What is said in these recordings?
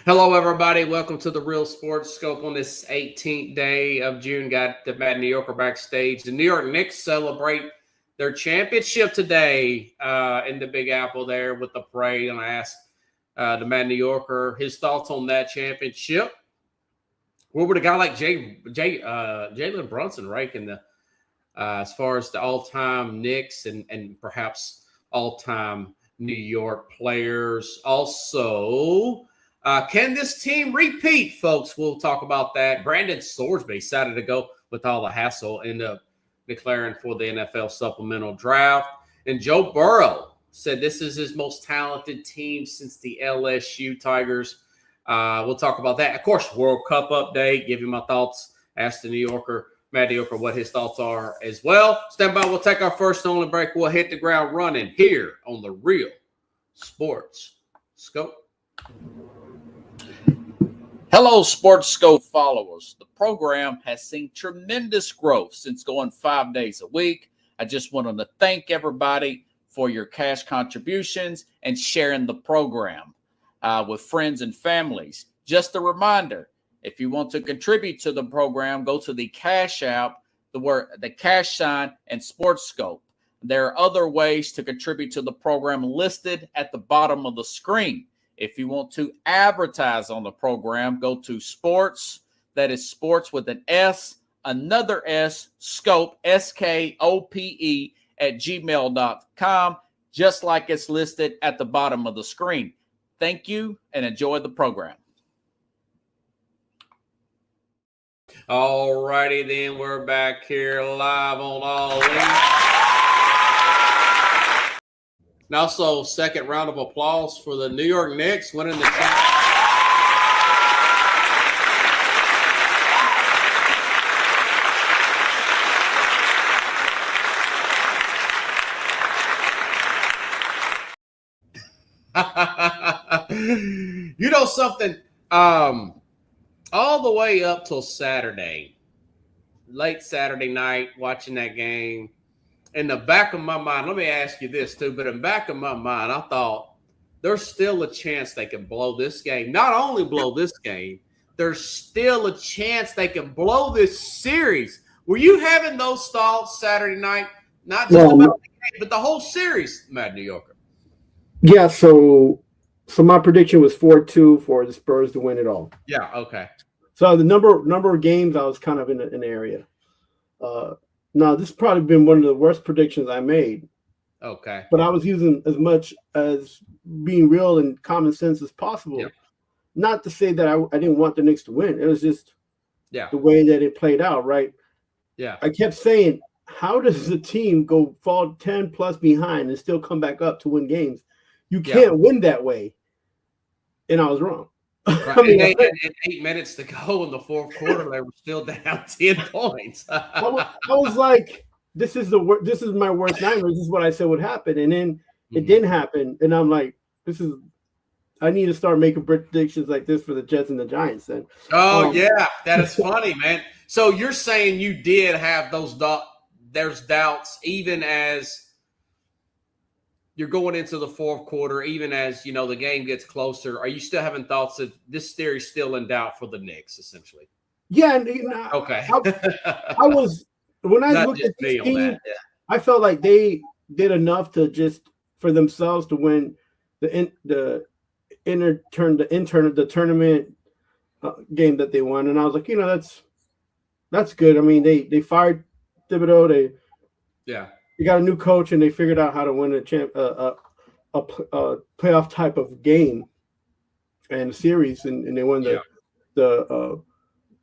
Hello, everybody. Welcome to the Real Sports Scope on this 18th day of June. Got the Mad New Yorker backstage. The New York Knicks celebrate their championship today in the Big Apple there with the parade. And I asked the Mad New Yorker his thoughts on that championship. Where would a guy like Jalen Brunson rank in the as far as the all-time Knicks and perhaps all-time New York players? Also, can this team repeat, folks? We'll talk about that. Brandon Sorsby decided to go with all the hassle, end up declaring for the NFL supplemental draft. And Joe Burrow said this is his most talented team since the LSU Tigers. We'll talk about that. Of course, World Cup update, give you my thoughts. Ask the New Yorker, Matt New Yorker, what his thoughts are as well. Stand by. We'll take our first and only break. We'll hit the ground running here on the Real Sports Scope. Hello, Sports Scope followers. The program has seen tremendous growth since going 5 days a week. I just wanted to thank everybody for your cash contributions and sharing the program with friends and families. Just a reminder, if you want to contribute to the program, go to the Cash App, the cash sign, and Sports Scope. There are other ways to contribute to the program listed at the bottom of the screen. If you want to advertise on the program, go to sports, that is sports with an S, another S, scope, SKOPE, at gmail.com, just like it's listed at the bottom of the screen. Thank you and enjoy the program. All righty, then we're back here live on All In. And also, second round of applause for the New York Knicks winning the championship. You know something? All the way up till Saturday, late Saturday night, watching that game, in the back of my mind, let me ask you this too, but in the back of my mind, I thought there's still a chance they can blow this game. Not only blow this game, there's still a chance they can blow this series. Were you having those thoughts Saturday night? Not just about the game, but the whole series, Mad New Yorker. Yeah, so my prediction was 4-2 for the Spurs to win it all. Yeah, okay. So the number of games I was kind of in an area. Now, this has probably been one of the worst predictions I made. Okay. But I was using as much as being real and common sense as possible. Yep. Not to say that I didn't want the Knicks to win. It was just the way that it played out, right? Yeah. I kept saying, how does the team fall 10 plus behind and still come back up to win games? You can't win that way. And I was wrong. Right. I mean, they had 8 minutes to go in the fourth quarter. They were still down 10 points. I was like, this is my worst nightmare. This is what I said would happen. And then it didn't happen. And I'm like, I need to start making predictions like this for the Jets and the Giants then. Oh, yeah. That is funny, man. So you're saying you did have there's doubts even as you're going into the fourth quarter, even as, the game gets closer. Are you still having thoughts that this theory's still in doubt for the Knicks, essentially? Yeah. And, okay. I was, when I looked at this team, I felt like they did enough for themselves to win the tournament game that they won. And I was like, that's good. I mean, they fired Thibodeau. They got a new coach, and they figured out how to win a playoff type of game and series, and they won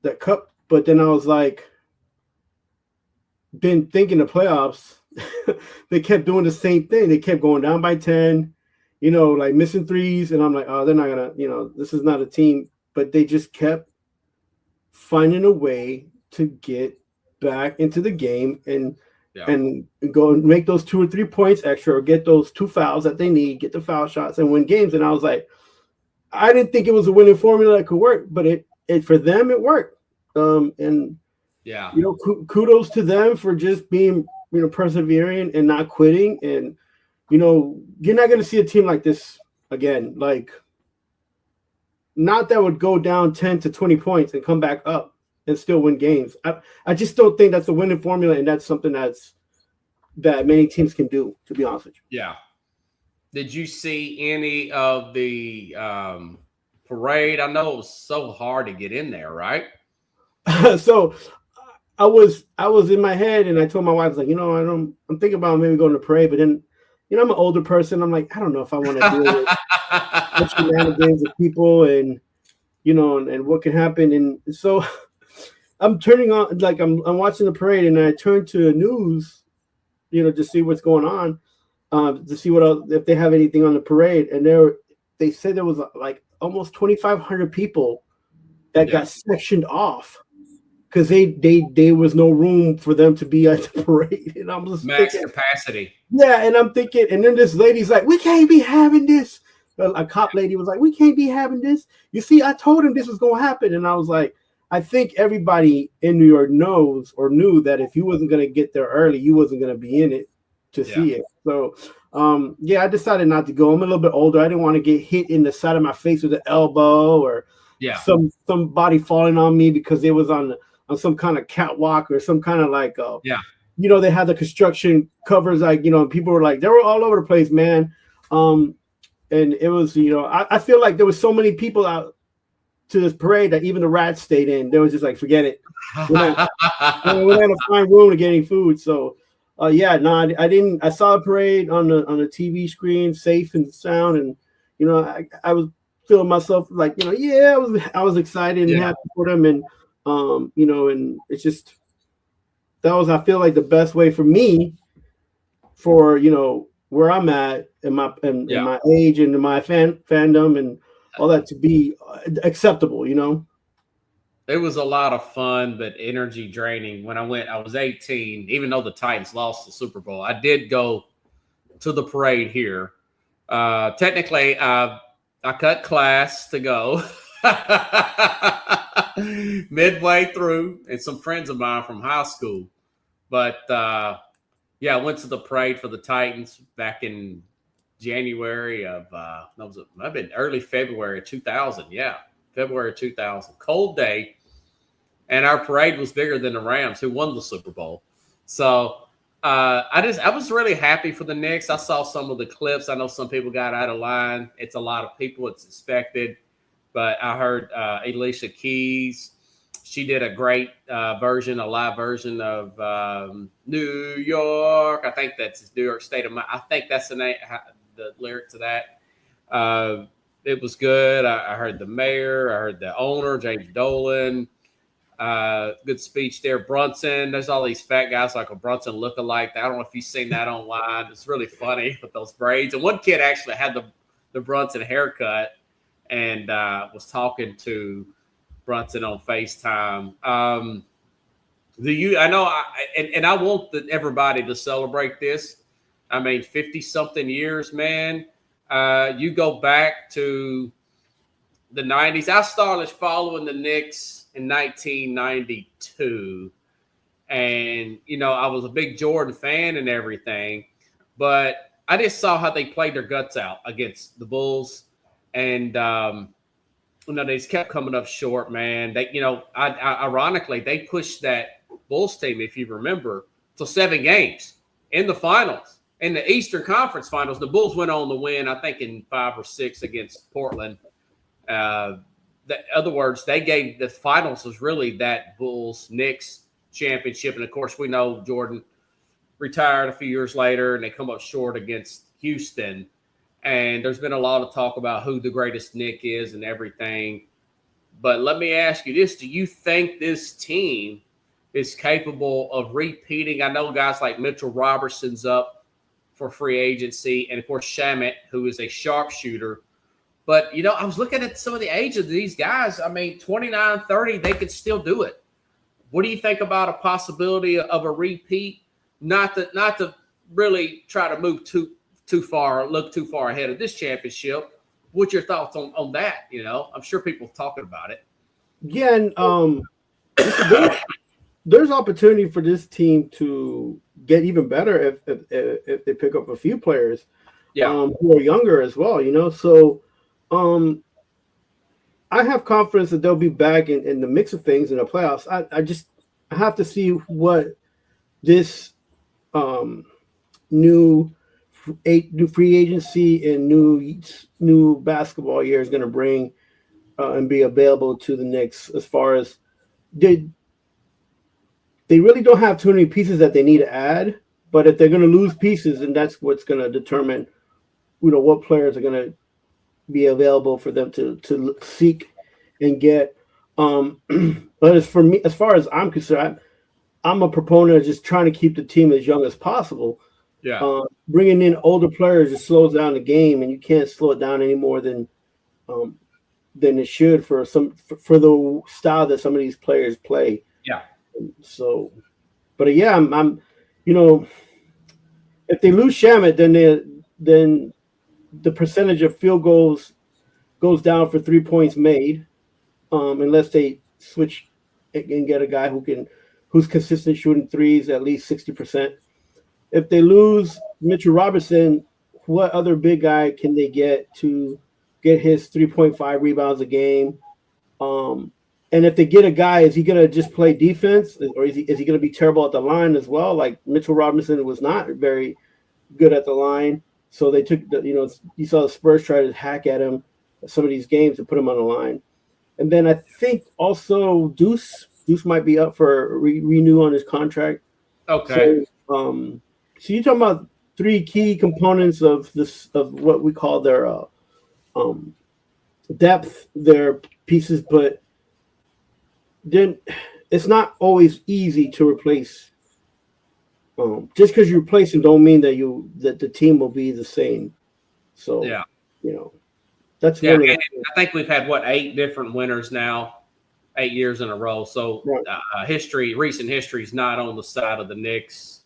that cup. But then I was like, then thinking the playoffs, they kept doing the same thing. They kept going down by 10, like missing threes, and I'm like, oh, they're not gonna, this is not a team. But they just kept finding a way to get back into the game and go and make those 2 or 3 points extra, or get those 2 fouls that they need, get the foul shots, and win games. And I was like, I didn't think it was a winning formula that could work, but it for them it worked. And kudos to them for just being persevering and not quitting. And you're not going to see a team like this again. Like not that would go down 10 to 20 points and come back up and still win games. I just don't think that's a winning formula, and that's something that many teams can do, to be honest with you. Yeah. Did you see any of the parade? I know it was so hard to get in there, right? So I was in my head, and I told my wife, like, I'm thinking about maybe going to parade, but then, I'm an older person. I'm like, I don't know if I want to deal with shenanigans of people, and and what can happen. And so I'm turning on, like, I'm watching the parade, and I turn to the news, to see what's going on, to see what else, if they have anything on the parade. And they said there was like almost 2,500 people that got sectioned off because they was no room for them to be at the parade. And I'm just max thinking, capacity. Yeah, and I'm thinking, and then this lady's like, we can't be having this. A cop lady was like, we can't be having this. You see, I told him this was going to happen. And I was like, I think everybody in New York knew that if you wasn't going to get there early, you wasn't going to be in it to see it. So, I decided not to go. I'm a little bit older. I didn't want to get hit in the side of my face with an elbow or somebody falling on me because it was on some kind of catwalk or some kind of like, they had the construction covers, like, and people were like, they were all over the place, man. And it was, I feel like there was so many people out to this parade that even the rats stayed in. They was just like, forget it. We're not going to find room to get any food. So, I didn't. I saw a parade on the TV screen, safe and sound, and I was feeling myself like, I was excited and happy for them, and and it's just that was, I feel like, the best way for me, for where I'm at in my my age and in my fandom and all that, to be acceptable. It was a lot of fun, but energy draining. When I went, I was 18. Even though the Titans lost the Super Bowl, I did go to the parade here. Technically, I cut class to go midway through, and some friends of mine from high school. But I went to the parade for the Titans back in January of might have been early February of 2000. Yeah, February 2000. Cold day. And our parade was bigger than the Rams, who won the Super Bowl. So I was really happy for the Knicks. I saw some of the clips. I know some people got out of line. It's a lot of people. It's expected. But I heard Alicia Keys. She did a great a live version of New York. I think that's New York State of Mind. I think that's the lyric to that. It was good. I heard the mayor. I heard the owner, James Dolan. Good speech there. Brunson. There's all these fat guys like a Brunson lookalike. I don't know if you've seen that online. It's really funny with those braids. And one kid actually had the Brunson haircut and was talking to Brunson on FaceTime. I want everybody to celebrate this. I mean, 50-something years, man. You go back to the 90s. I started following the Knicks in 1992. And, I was a big Jordan fan and everything. But I just saw how they played their guts out against the Bulls. And, they just kept coming up short, man. They, ironically, they pushed that Bulls team, if you remember, to 7 games in the finals. In the Eastern Conference Finals, the Bulls went on to win, I think, in 5 or 6 against Portland. In other words, they gave the finals was really that Bulls-Knicks championship. And, of course, we know Jordan retired a few years later, and they come up short against Houston. And there's been a lot of talk about who the greatest Knick is and everything. But let me ask you this. Do you think this team is capable of repeating? I know guys like Mitchell Robertson's up for free agency, and, of course, Shamet, who is a sharpshooter. But, I was looking at some of the age of these guys. I mean, 29, 30, they could still do it. What do you think about a possibility of a repeat? Not to really try to move too far, look too far ahead of this championship. What's your thoughts on that? I'm sure people are talking about it. Yeah, and there's opportunity for this team to get even better if they pick up a few players who are younger as well, So I have confidence that they'll be back in the mix of things in the playoffs. I have to see what this um, new new free agency and new basketball year is going to bring and be available to the Knicks. As far as they really don't have too many pieces that they need to add, but if they're going to lose pieces, then that's what's going to determine what players are going to be available for them to seek and get. But as far as I'm concerned, I'm a proponent of just trying to keep the team as young as possible. Yeah. Bringing in older players just slows down the game, and you can't slow it down any more than it should for the style that some of these players play. Yeah. So, but yeah, I'm if they lose Shamet, then the percentage of field goals goes down for 3 points made, unless they switch and get a guy who's consistent shooting threes at least 60%. If they lose Mitchell Robinson, what other big guy can they get to get his 3.5 rebounds a game? And if they get a guy, is he going to just play defense, or is he going to be terrible at the line as well? Like Mitchell Robinson was not very good at the line, so they took you saw the Spurs try to hack at him some of these games to put him on the line. And then I think also Deuce might be up for renew on his contract. Okay. So you're talking about three key components of what we call their depth, their pieces, but then it's not always easy to replace. Just because you replace them don't mean that the team will be the same. So yeah, that's I think we've had 8 different winners now, 8 years in a row. So right. Recent history is not on the side of the Knicks.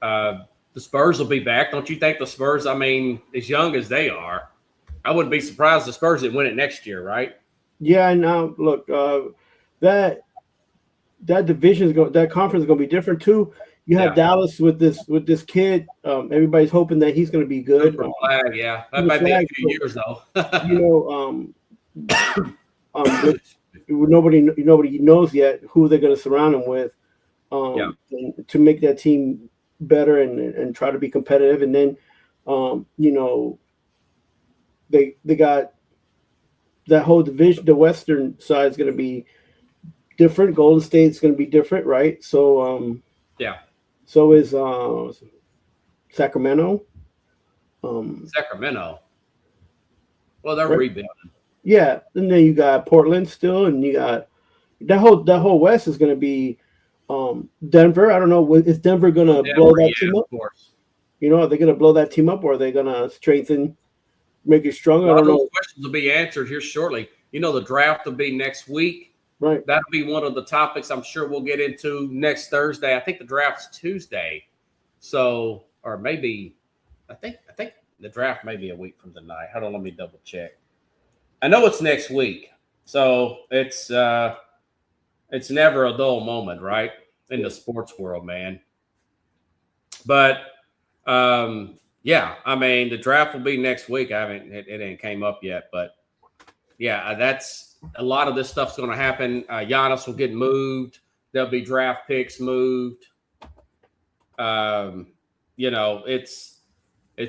The Spurs will be back. Don't you think the Spurs? I mean, as young as they are, I wouldn't be surprised the Spurs didn't win it next year, right? Yeah. Now look, that division that conference is going to be different too. You have Dallas with this kid. Everybody's hoping that he's going to be good. Flag, yeah, that might be a few years though. Nobody knows yet who they're going to surround him with to make that team better and try to be competitive. And then, they got that whole division. The Western side is going to be different. Golden State's going to be different, right? So, So is Sacramento. Sacramento. Well, they're rebuilding. Yeah, and then you got Portland still, and you got that whole West is going to be Denver. I don't know. Is Denver going to blow that team up? Of course. Are they going to blow that team up, or are they going to strengthen, make it stronger? I don't know. Those questions will be answered here shortly. The draft will be next week. Right. That'll be one of the topics I'm sure we'll get into next Thursday. I think the draft's Tuesday. So, or maybe, I think the draft may be a week from tonight. Hold on, let me double check. I know it's next week. So it's never a dull moment, right? In the sports world, man. But I mean, the draft will be next week. It ain't came up yet, but yeah, that's a lot of this stuff's going to happen. Giannis will get moved. There'll be draft picks moved. It's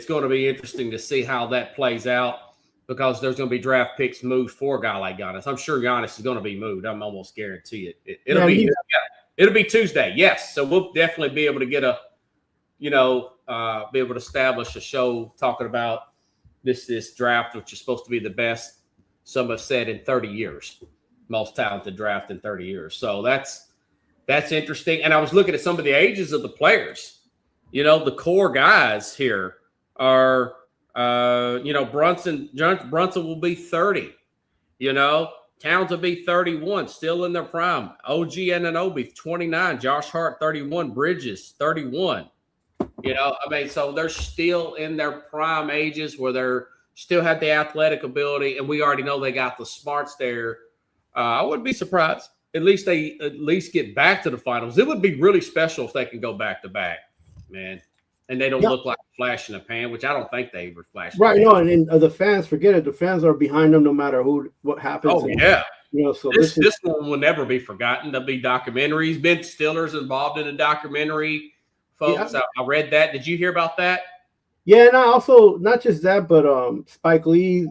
going to be interesting to see how that plays out because there's going to be draft picks moved for a guy like Giannis. I'm sure Giannis is going to be moved. I'm almost guarantee it. It'll be Tuesday. Yes. So we'll definitely be able to get be able to establish a show talking about this draft, which is supposed to be the best. Some have said in 30 years, most talented draft in 30 years. So that's interesting. And I was looking at some of the ages of the players. The core guys here are, Brunson will be 30. Towns will be 31, still in their prime. OG Anunoby, 29. Josh Hart, 31. Bridges, 31. So they're still in their prime ages where they're still have the athletic ability, and we already know they got the smarts there. I wouldn't be surprised. At least they get back to the finals. It would be really special if they can go back to back, man. and they don't Yeah. look like a flash in the pan, which I don't think they ever flash. Right. No, and the fans, forget it. The fans are behind them no matter what happens. Oh, yeah. So this one will never be forgotten. There'll be documentaries. Ben Stiller's involved in a documentary, folks. Yeah. I read that. Did you hear about that? Yeah, and also not just that, but Spike Lee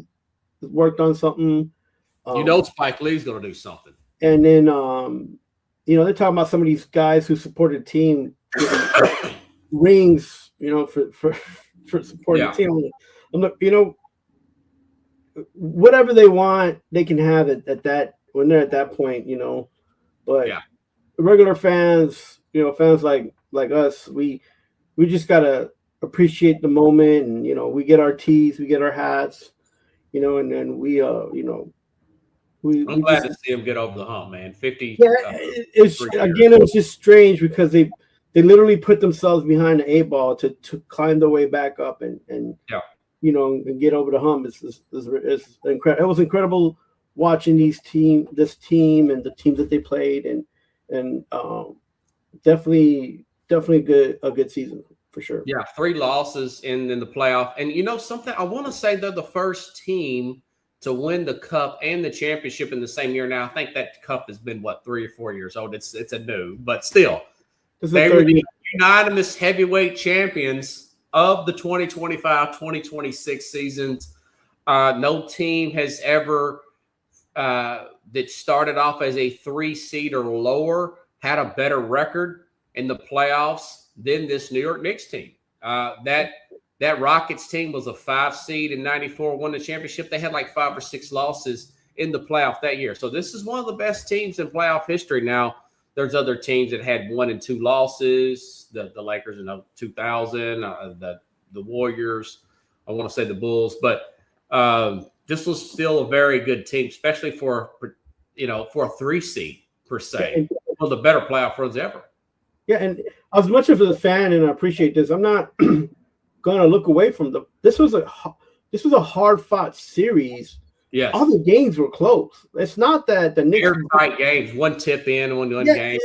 worked on something. Spike Lee's going to do something. And then they're talking about some of these guys who supported the team rings, for supporting the team. I'm like, whatever they want, they can have it at that when they're at that point, But regular fans, fans like us, we just gotta appreciate the moment, and we get our tees, we get our hats, and then we I'm glad to see him get over the hump, man. 50. Yeah, it was just strange because they literally put themselves behind the 8-ball to climb their way back up and and get over the hump. It's incredible. It was incredible watching this team and the teams that they played, and definitely a good season for sure. Yeah, 3 losses in the playoff, and something. I want to say they're the first team to win the cup and the championship in the same year. Now I think that cup has been 3 or 4 years old. It's a new, but still, they were the unanimous heavyweight champions of the 2025-2026 seasons. No team has ever that started off as a 3 seed or lower had a better record in the playoffs than this New York Knicks team. That Rockets team was a 5 seed in '94, won the championship. They had like 5 or 6 losses in the playoff that year. So this is one of the best teams in playoff history. Now, there's other teams that had 1 and 2 losses. The Lakers in 2000, the Warriors. I want to say the Bulls, but this was still a very good team, especially for a 3 seed per se. One of the better playoff runs ever. Yeah, and as much of a fan, and I appreciate this, I'm not gonna look away from this was a hard fought series. Yeah, all the games were close. It's not that the Knicks airtight games, 1 tip in, 1 game.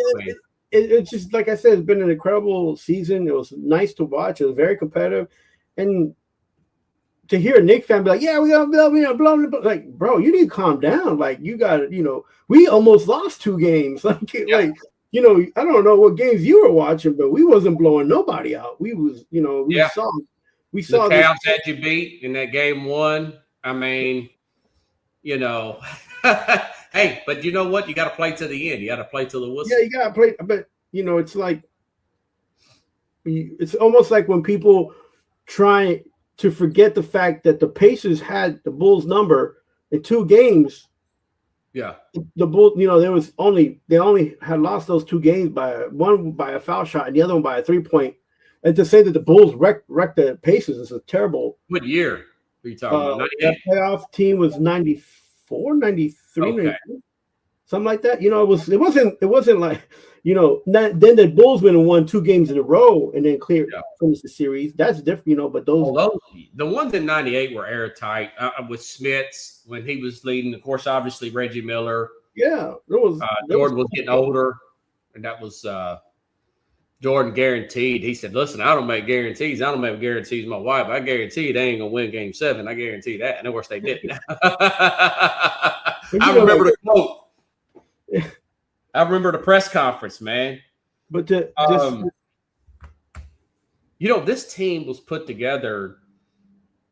It's just like I said, it's been an incredible season. It was nice to watch. It was very competitive, and to hear a Knicks fan be like, "Yeah, we got blah blah blah," like, bro, you need to calm down. Like, you got we almost lost 2 games. Like, I don't know what games you were watching, but we wasn't blowing nobody out. We was, we saw the Cavs had you beat in that game 1. I mean, hey, but you know what? You got to play to the end. You got to play to the whistle. Yeah, you got to play. But it's like it's almost like when people try to forget the fact that the Pacers had the Bulls number in 2 games. Yeah, the Bulls, they only had lost those 2 games one by a foul shot and the other one by a 3-point. And to say that the Bulls wrecked the Pacers is a terrible. What year are you talking about? That playoff team was 94, 93, okay. 93, something like that. It wasn't like then the Bulls went and won 2 games in a row and then finished the series. That's different, but the ones in '98 were airtight with Smits when he was leading. Of course, obviously Reggie Miller. Yeah, Jordan was getting older, and that was Jordan guaranteed. He said, "Listen, I don't make guarantees. I don't make guarantees. My wife, I guarantee they ain't gonna win Game 7. I guarantee that." And of course, they didn't. I remember the quote. I remember the press conference, man. But this team was put together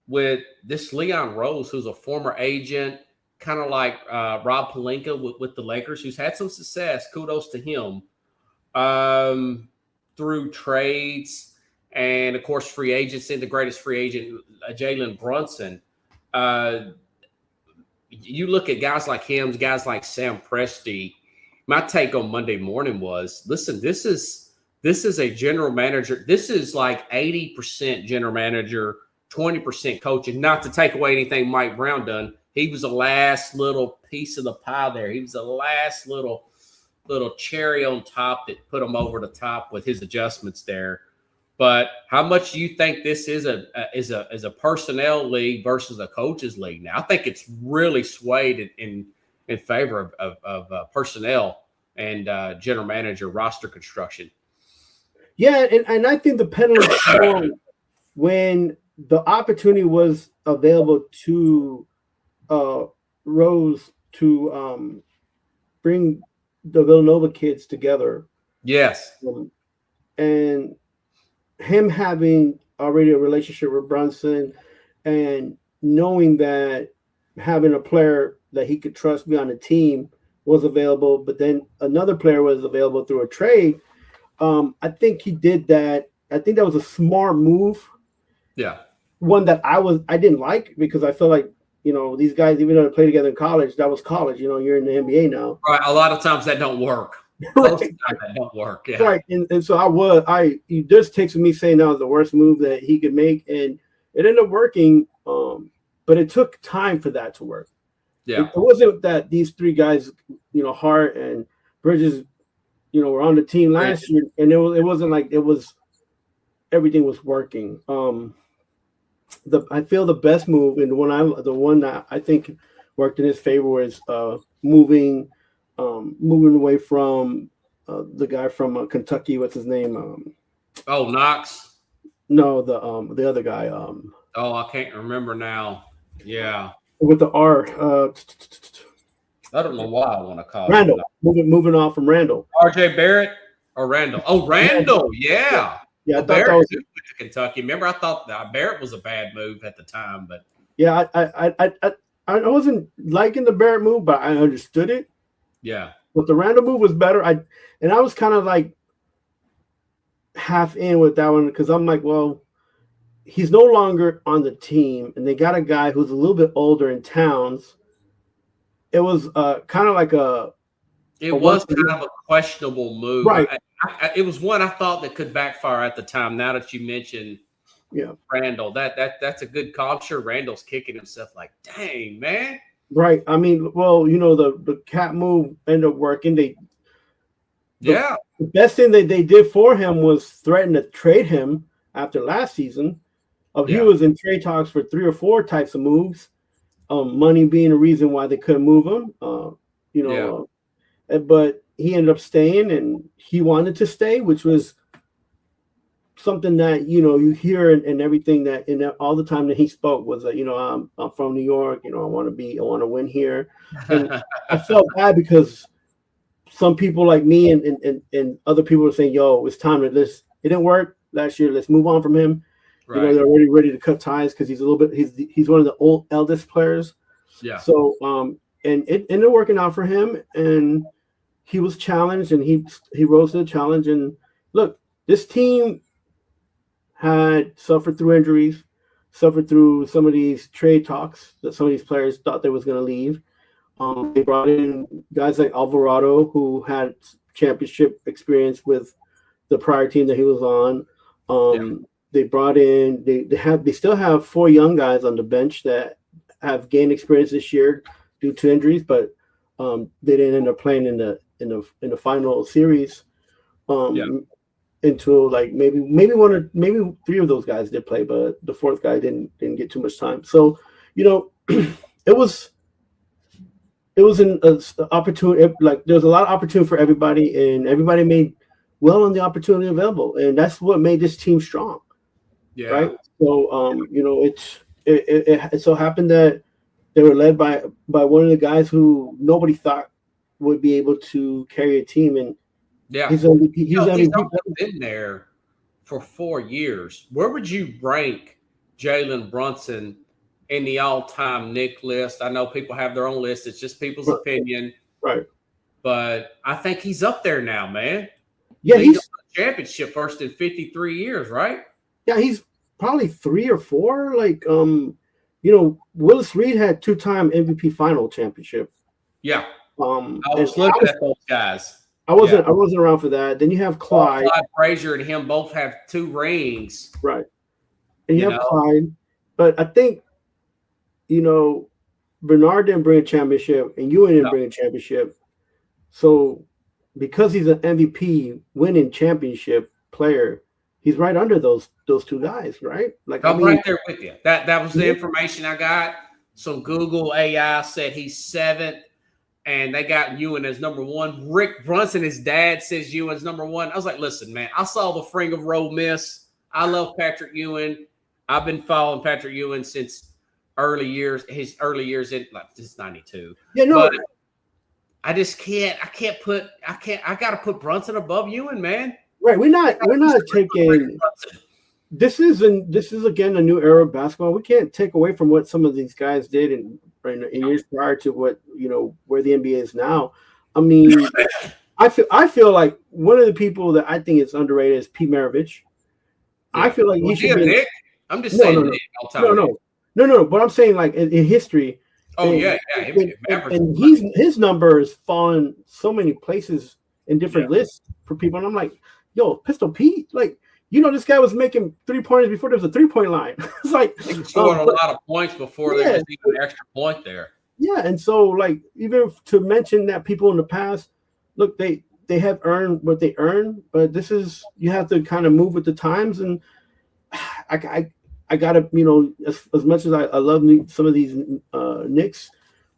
with this Leon Rose, who's a former agent, kind of like Rob Pelinka with the Lakers, who's had some success. Kudos to him through trades and, of course, free agency. The greatest free agent, Jalen Brunson. You look at guys like him, guys like Sam Presti. My take on Monday morning was, listen, this is a general manager. This is like 80% general manager, 20% coaching. Not to take away anything Mike Brown done. He was the last little piece of the pie there. He was the last little cherry on top that put him over the top with his adjustments there. But how much do you think this is a personnel league versus a coaches league? Now, I think it's really swayed in favor of personnel and general manager roster construction. Yeah, and I think the pendulum swung when the opportunity was available to Rose to bring the Villanova kids together, Yes. And him having already a relationship with Brunson and knowing that having a player that he could trust be on the team was available, but then another player was available through a trade. I think he did that. I think that was a smart move. Yeah. One that I didn't like because I feel like, these guys, even though they play together in college, that was college. You're in the NBA now. Right. A lot of times that don't work. Most of the time that don't work. Yeah. Right. And so it just takes me saying that was the worst move that he could make. And it ended up working. But it took time for that to work. Yeah. It wasn't that these three guys, Hart and Bridges, were on the team last year, and it wasn't like everything was working. I feel the best move, and the one that I think worked in his favor was moving away from the guy from Kentucky. What's his name? Knox. No, the other guy. I can't remember now. Yeah, with the R. I don't know why I want to call Randall. Moving off from Randall. R.J. Barrett or Randall? Oh, Randall. Yeah. Yeah, I thought Barrett was to Kentucky. Remember, I thought that Barrett was a bad move at the time, but yeah, I wasn't liking the Barrett move, but I understood it. Yeah, but the Randall move was better. I was kind of like half in with that one because I'm like, well, he's no longer on the team, and they got a guy who's a little bit older in Towns. It was kind of like It was kind of a questionable move. Right. It was one I thought that could backfire at the time. Now that you mentioned Randall, that's a good call. I'm sure Randall's kicking himself like, dang, man. Right. I mean, well, the cat move ended up working. The best thing that they did for him was threaten to trade him after last season. He was in trade talks for 3 or 4 types of moves. Money being a reason why they couldn't move him. But he ended up staying, and he wanted to stay, which was something that you hear and everything that all the time that he spoke was that I'm from New York, I want to win here. And I felt bad because some people like me and other people were saying, yo, it's time to it didn't work last year, let's move on from him. Right. They're already ready to cut ties because he's he's one of the eldest players. Yeah. So and it ended up working out for him, and he was challenged, and he rose to the challenge. And look, this team had suffered through injuries, suffered through some of these trade talks that some of these players thought they was going to leave. They brought in guys like Alvarado, who had championship experience with the prior team that he was on. They brought in they still have 4 young guys on the bench that have gained experience this year due to injuries, but they didn't end up playing in the final series. Until like maybe 3 of those guys did play, but the 4th guy didn't get too much time. So it was an opportunity. Like there's a lot of opportunity for everybody, and everybody made well on the opportunity available, and that's what made this team strong. Yeah. Right. So it so happened that they were led by one of the guys who nobody thought would be able to carry a team, and he's been there for 4 years. Where would you rank Jalen Brunson in the all-time Knick list? I know people have their own list. It's just people's opinion. Right. But I think he's up there now, man. Yeah, he's championship first in 53 years, right? Yeah, he's probably 3 or 4. Like, Willis Reed had 2-time MVP final championship. Yeah. I was looking at those guys. I wasn't around for that. Then you have Clyde. Clyde Frazier and him both have 2 rings. Right. And you have Clyde. But I think, Bernard didn't bring a championship, and Ewing didn't bring a championship. So because he's an MVP winning championship player, he's right under those 2 guys, right? Like I'm right there with you. That was the information I got. So Google AI said he's 7th, and they got Ewan as number one. Rick Brunson, his dad, says Ewan's number one. I was like, listen, man, I saw the Fring of Roll miss. I love Patrick Ewing. I've been following Patrick Ewing since his early years in like this 92. Yeah, no. But I just can't. I got to put Brunson above Ewing, man. Right. We're not taking. This is again a new era of basketball. We can't take away from what some of these guys did in years prior to what where the NBA is now. I mean, I feel like one of the people that I think is underrated is Pete Maravich. Yeah. I feel like he should be. Nick? I'm just saying. Nick all time. No. But I'm saying like in history. Oh and, yeah. And his number has fallen so many places in different lists for people, and I'm like, yo, Pistol Pete, like. This guy was making 3-pointers before there was a 3-point line. It's like he scored a lot of points before there was even an extra point there. Yeah, and so like even to mention that people in the past, look, they have earned what they earn, but this is you have to kind of move with the times, and I gotta as much as I love some of these Knicks,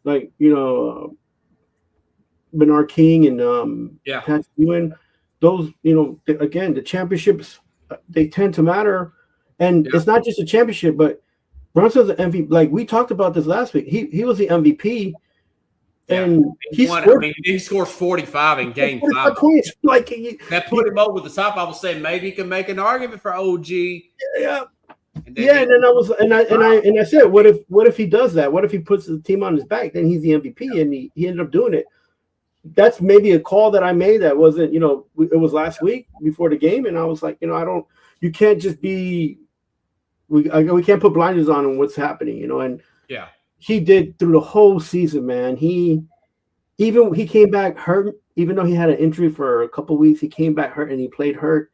like Bernard King and Patrick Ewing, those again the championships. They tend to matter, and it's not just a championship, but Brunson's an MVP. Like we talked about this last week, he was the MVP, and he scores 45 in Game 5. Points. Like that put him over the top. I was saying maybe he can make an argument for OG. Yeah. And I said, what if he does that? What if he puts the team on his back? Then he's the MVP, and he ended up doing it. That's maybe a call that I made that wasn't, it was last week before the game. And I was like, you can't just be, we can't put blinders on what's happening, and he did through the whole season, man. He came back hurt, even though he had an injury for a couple of weeks, he came back hurt and he played hurt.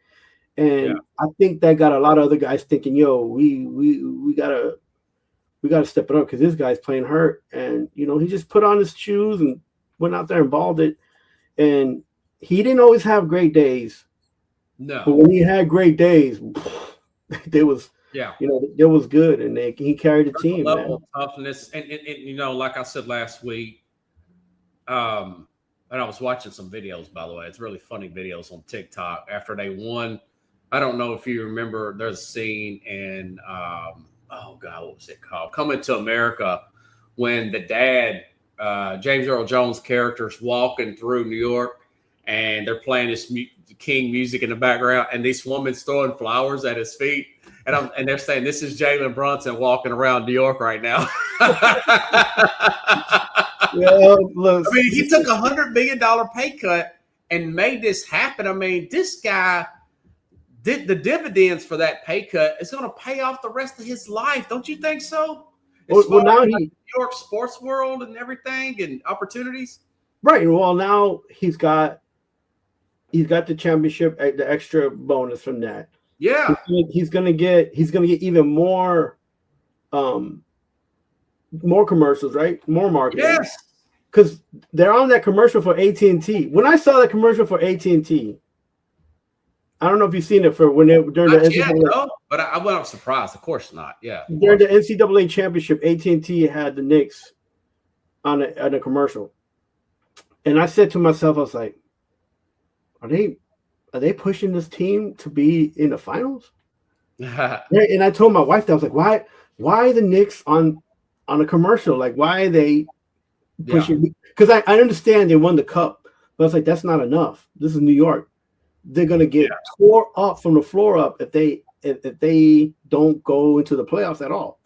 And I think that got a lot of other guys thinking, yo, we gotta step it up because this guy's playing hurt. And, he just put on his shoes and went out there and balled it, and he didn't always have great days. No, but when he had great days, there was it was good, and he carried the team. Level of toughness, and like I said last week, and I was watching some videos. By the way, it's really funny videos on TikTok after they won. I don't know if you remember. There's a scene in what was it called? Coming to America, when the dad. James Earl Jones characters walking through New York, and they're playing this King music in the background, and this woman's throwing flowers at his feet, and they're saying this is Jalen Brunson walking around New York right now. Look, I mean, he took $100 million pay cut and made this happen. I mean, this guy did the dividends for that pay cut. It's going to pay off the rest of his life. Don't you think so? Well, now New York sports world and everything and opportunities. Right. Well, now he's got the championship, the extra bonus from that. Yeah. He's gonna get even more commercials, right? More marketing. Yes. Because they're on that commercial for AT&T. When I saw that commercial for AT&T, I don't know if you've seen it during the NCAA. No, but I wasn't surprised. Of course not. Yeah. During the NCAA championship, AT&T had the Knicks on a commercial, and I said to myself, I was like, "Are they pushing this team to be in the finals?" And I told my wife that I was like, "Why the Knicks on a commercial? Like, why are they pushing?" Because I understand they won the cup, but I was like, "That's not enough. This is New York. They're gonna get tore up from the floor up if they don't go into the playoffs at all."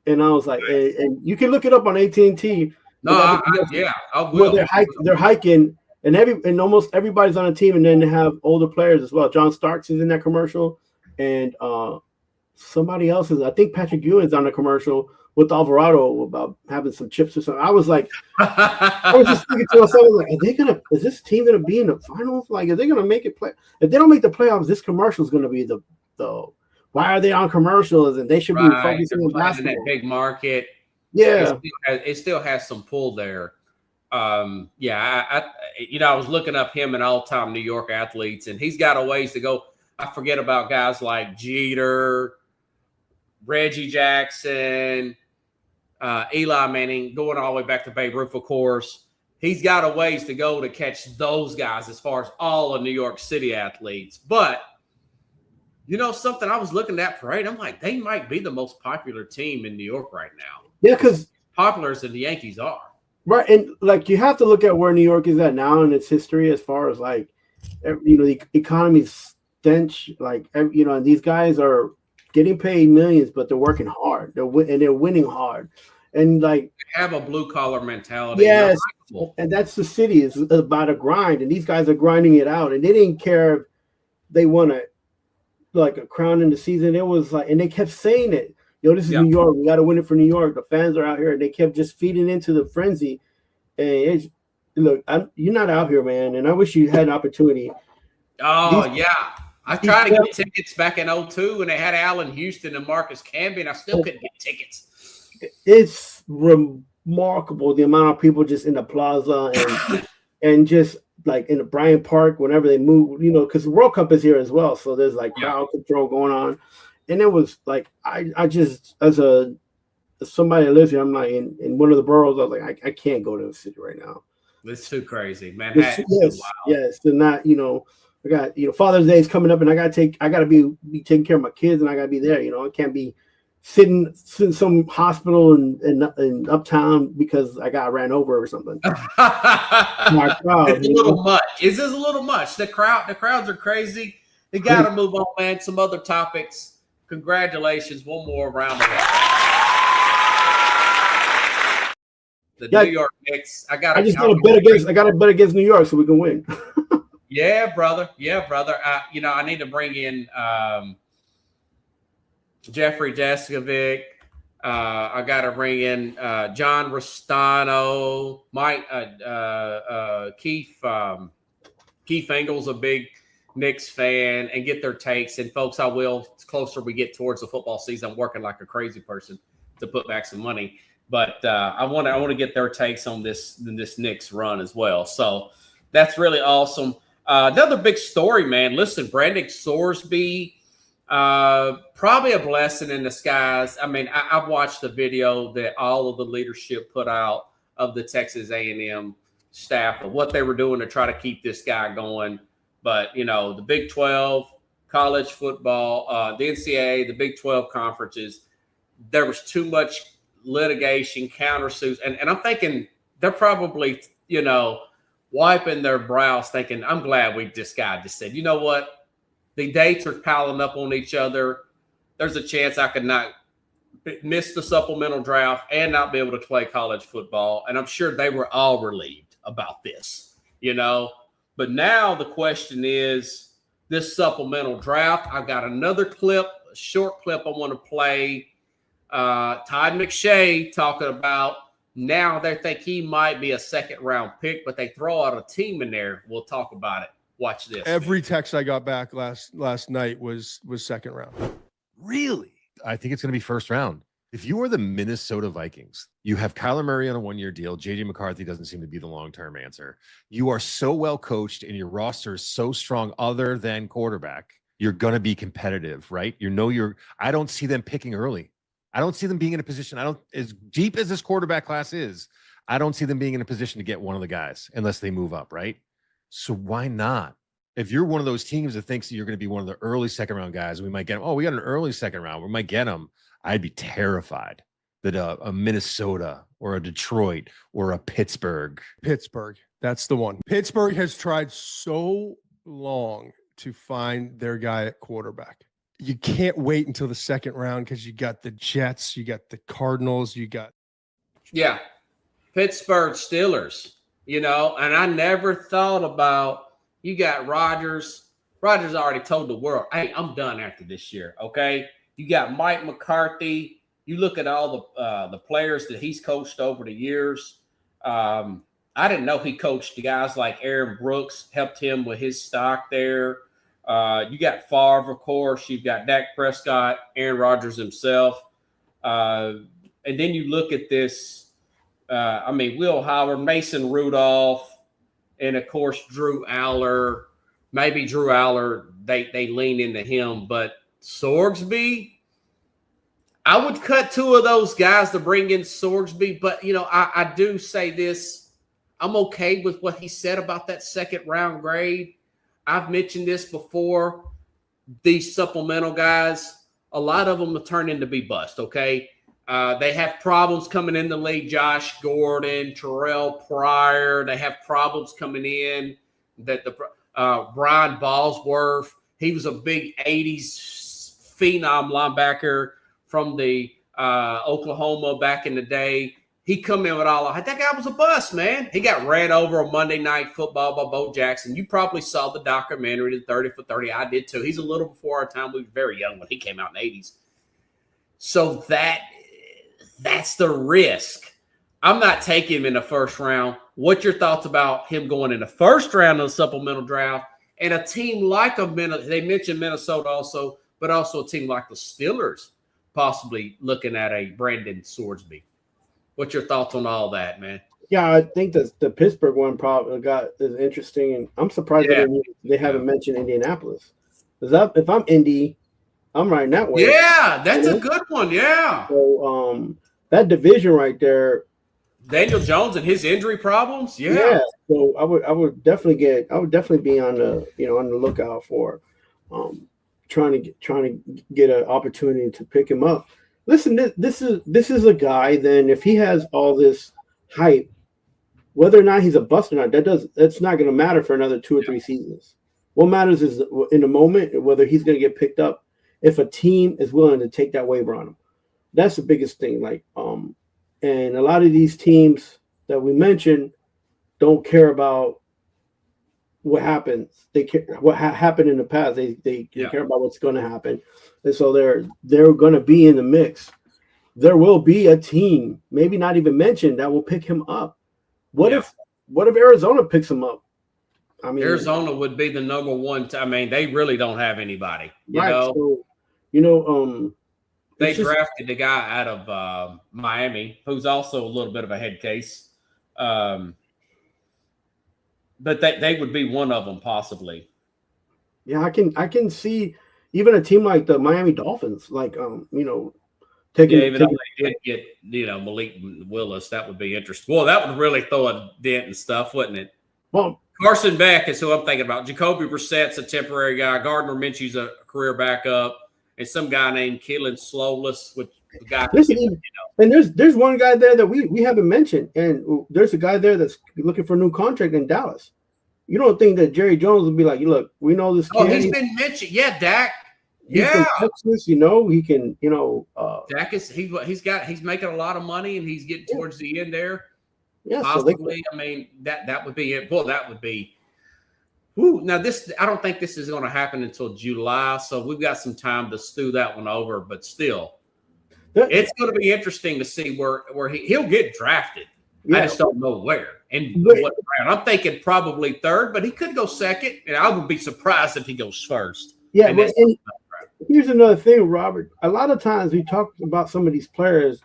And I was like, and you can look it up on AT&T. No, I will. They're hiking, and almost everybody's on a team, and then they have older players as well. John Starks is in that commercial, and somebody else is. I think Patrick Ewing's on the commercial with Alvarado about having some chips or something. I was like, I was just thinking to myself, like, is this team gonna be in the finals? Like, are they gonna make it play? If they don't make the playoffs, this commercial is gonna be the why are they on commercials? And they should be focusing on basketball. That big market. Yeah, it still has some pull there. I was looking up him and all-time New York athletes, and he's got a ways to go. I forget about guys like Jeter, Reggie Jackson, Eli Manning, going all the way back to Babe Ruth, of course. he's got a ways to go to catch those guys as far as all of New York City athletes. But you know something, I was looking at that parade. I'm like, they might be the most popular team in New York right now. Yeah, because popular as the Yankees are. Right, and like you have to look at where New York is at now in its history, as far as like, you know, the economy's stench. Like, you know, and these guys are getting paid millions, but they're working hard. They're winning hard, and like they have a blue collar mentality. Yes, and that's the city. It's about a grind, and these guys are grinding it out, and they didn't care if they won a crown in the season. It was like, and they kept saying it. Yo, this is New York. We got to win it for New York. The fans are out here. And they kept just feeding into the frenzy. And look, you're not out here, man. And I wish you had an opportunity. Oh, I tried to get tickets back in 2002 when they had Allen Houston and Marcus Camby, and I still couldn't get tickets. It's remarkable the amount of people just in the plaza and just like in the Bryant Park whenever they move, you know, because the World Cup is here as well. So there's like crowd control going on. And it was like, I just, as somebody that lives here, I'm like in one of the boroughs, I was like, I can't go to the city right now. It's too crazy, Manhattan. Yes. They're not, you know, I got, you know, Father's Day is coming up and I got to be taking care of my kids and I got to be there. You know, I can't be sitting in some hospital in uptown because I got ran over or something. My crowd, it's a little much. It's just a little much. The crowds are crazy. They got to move on, man. Some other topics. Congratulations. One more round of it. The New York Knicks. I got to bet against New York so we can win. Yeah, brother. You know, I need to bring in Jeffrey Deskovic. I got to bring in John Restano, Mike, Keith Engel's a big Knicks fan, and get their takes. And folks, I will, the closer we get towards the football season, I'm working like a crazy person to put back some money. But I want to get their takes on this Knicks run as well. So that's really awesome. Another big story, man. Listen, Brandon Sorsby, probably a blessing in disguise. I mean, I've watched the video that all of the leadership put out of the Texas A&M staff of what they were doing to try to keep this guy going. But, you know, the Big 12, college football, the NCAA, the Big 12 conferences, there was too much litigation, countersuits. And I'm thinking they're probably, you know, wiping their brows thinking, I'm glad this guy just said, you know what? The dates are piling up on each other. There's a chance I could not miss the supplemental draft and not be able to play college football. And I'm sure they were all relieved about this, you know. But now the question is this supplemental draft. I've got another clip, a short clip I want to play. Todd McShay talking about now they think he might be a second-round pick, but they throw out a team in there. We'll talk about it. Watch this. Every text I got back last night was second round. Really? I think it's going to be first round. If you are the Minnesota Vikings, you have Kyler Murray on a one-year deal. J.J. McCarthy doesn't seem to be the long-term answer. You are so well coached and your roster is so strong other than quarterback. You're going to be competitive, right? I don't see them picking early. I don't see them being in a position. As deep as this quarterback class is, I don't see them being in a position to get one of the guys unless they move up, right? So why not? If you're one of those teams that thinks that you're going to be one of the early second-round guys, we might get him. Oh, we got an early second round. We might get him. I'd be terrified that a Minnesota or a Detroit or a Pittsburgh. That's the one. Pittsburgh has tried so long to find their guy at quarterback. You can't wait until the second round because you got the Jets, you got the Cardinals, Pittsburgh Steelers, you know, and I never thought about you got Rodgers. Rodgers already told the world, hey, I'm done after this year, okay? You got Mike McCarthy. You look at all the players that he's coached over the years. I didn't know he coached the guys like Aaron Brooks, helped him with his stock there. You got Favre, of course. You've got Dak Prescott, Aaron Rodgers himself. And then you look at this, Will Howard, Mason Rudolph, and, of course, Drew Aller. Maybe Drew Aller, they lean into him. But Sorsby, I would cut two of those guys to bring in Sorsby. But, you know, I do say this. I'm okay with what he said about that second round grade. I've mentioned this before. These supplemental guys, a lot of them have turned into be bust, okay? They have problems coming in the league. Josh Gordon, Terrell Pryor, they have problems coming in. That the Brian Ballsworth, he was a big 80s phenom linebacker from the Oklahoma back in the day. He come in with all that guy was a bust, man. He got ran over on Monday Night Football by Bo Jackson. You probably saw the documentary, the 30 for 30. I did too. He's a little before our time. We were very young when he came out in the 80s. So that's the risk. I'm not taking him in the first round. What's your thoughts about him going in the first round of the supplemental draft? And a team like they mentioned Minnesota also, but also a team like the Steelers possibly looking at a Brandon Swordsby. What's your thoughts on all that, man? Yeah, I think the Pittsburgh one probably is interesting, and I'm surprised that they haven't mentioned Indianapolis. Because if I'm Indy, I'm riding that way. Yeah, that's a good one. Yeah. So that division right there, Daniel Jones and his injury problems. Yeah. So I would definitely be on the on the lookout for trying to get an opportunity to pick him up. Listen, this is a guy. Then if he has all this hype, whether or not he's a bust or not, that's not going to matter for another 2 or 3 seasons. What matters is in the moment whether he's going to get picked up. If a team is willing to take that waiver on him, that's the biggest thing. And a lot of these teams that we mentioned don't care about what happens. They care what happened in the past. They care about what's going to happen, and so they're going to be in the mix. There will be a team, maybe not even mentioned, that will pick him up. What if Arizona picks him up? I mean, Arizona would be the number one. They really don't have anybody. You know. So, they drafted the guy out of Miami, who's also a little bit of a head case. But they would be one of them possibly. Yeah, I can see even a team like the Miami Dolphins, taking. Even though they did get Malik Willis, that would be interesting. Well, that would really throw a dent and stuff, wouldn't it? Well, Carson Beck is who I'm thinking about. Jacoby Brissett's a temporary guy. Gardner Minshew's a career backup, and some guy named Keelan Slowless, which the guy. And there's one guy there that we haven't mentioned, and there's a guy there that's looking for a new contract in Dallas. You don't think that Jerry Jones would be like, look, we know this kid. Oh, he's been mentioned. Yeah, Dak. He's from Texas, he can, Dak is he's making a lot of money and he's getting towards the end there. Yeah, possibly. That would be it. Well, that would be. Whew, now I don't think this is going to happen until July, so we've got some time to stew that one over. But still, it's going to be interesting to see where he'll get drafted. Yeah. I just don't know where and what round. I'm thinking probably third, but he could go second, and I would be surprised if he goes first. Yeah, and here's another thing, Robert. A lot of times we talk about some of these players